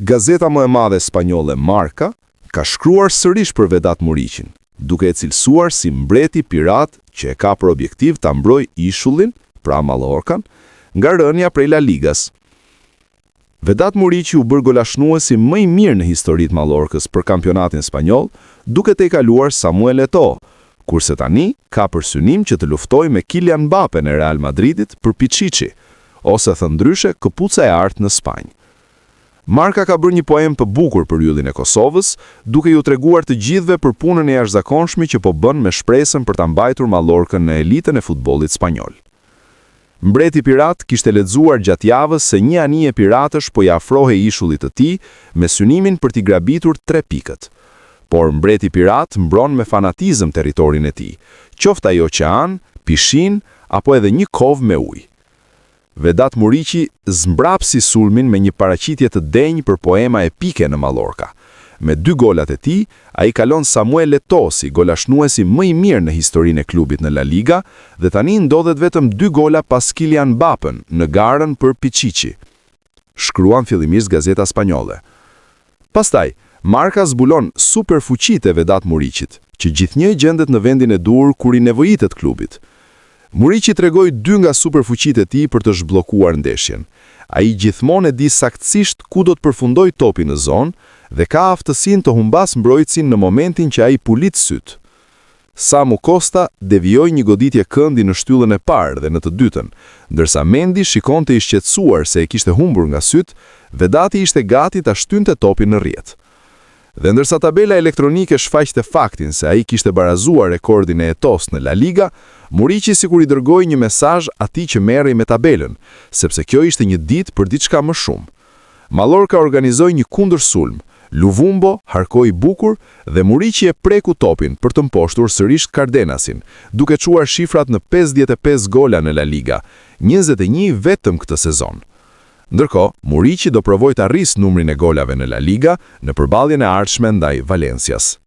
Gazeta më e madhe spanjolle Marca ka shkruar sërish për Vedat Muriqin, duke e cilësuar si mbreti pirat që e ka për objektiv ta mbrojë ishullin, pra Mallorcan, nga rënja prej La Ligas. Vedat Muriqi u bërë golashnuesi më i mirë në historitë Mallorcës për kampionatin spanjoll, duke te kaluar Samuel Eto'o, kurse tani ka për synim që të luftojë me Kylian Mbappé në Real Madridit për Pichichi, ose thënë ndryshe këpuca e artë në Spanjë. Marca ka bërë një poem të bukur për yllin e Kosovës, duke ju treguar të gjithëve për punën e jashtëzakonshme që po bën me shpresën për ta mbajtur Mallorcën në elitën e futbollit spanjoll. Mbreti pirat kishte lexuar gjatë javës se një anije piratësh po i afrohej ishullit të tij me synimin për t'i grabitur 3 pikët. Por mbreti pirat mbron me fanatizëm territorin e tij, qoftë ai oqean, pishin apo edhe një kovë me ujë. Vedat Muriqi zmbrapsi sulmin me një paraqitje të denjë për poema epike në Mallorca. Me 2 golat e tij, ai kalon Samuel Eto'o si golashnuesi më i mirë në historinë e klubit në La Liga dhe tani ndodhet vetëm 2 gola pas Kylian Mbappén në garën për Pichichi. Shkruan fillimisht gazeta spanjolle. Pastaj, Marca zbulon superfuqitë e Vedat Muriqit, që gjithnjë gjendet në vendin e dur kur i nevojitet klubit. Muriqi tregoi 2 nga superfuqitë e tij për të zhbllokuar ndeshjen. Ai gjithmonë e di saktësisht ku do të përfundojë topi në zonë dhe ka aftësinë të humbas mbrojtësin në momentin që ai pulit syt. Samu Costa devijoi një goditje këndi në shtyllën e parë dhe në të dytën, ndërsa Mendy shikonte i shqetësuar se e kishte humbur nga syt, Vedati ishte gati ta shtynte topin në rrjet. Dhe ndërsa tabela elektronike shfaqte faktin se ai kishte barazuar rekordin e Eto'os në La Liga, Muriqi sikur i dërgoi një mesazh atij që merrej me tabelën, sepse kjo ishte një ditë për diçka më shumë. Mallorca organizoi një kundërsulm, Luvumbo harkoi bukur dhe Muriqi e preku topin për të mposhtur sërish Cardenasin, duke çuar shifrat në 55 gola në La Liga, 21 vetëm këtë sezon. Ndërkohë, Muriqi do provojë të arrisë numrin e golave në La Liga në përballjen e ardhshme ndaj Valencias.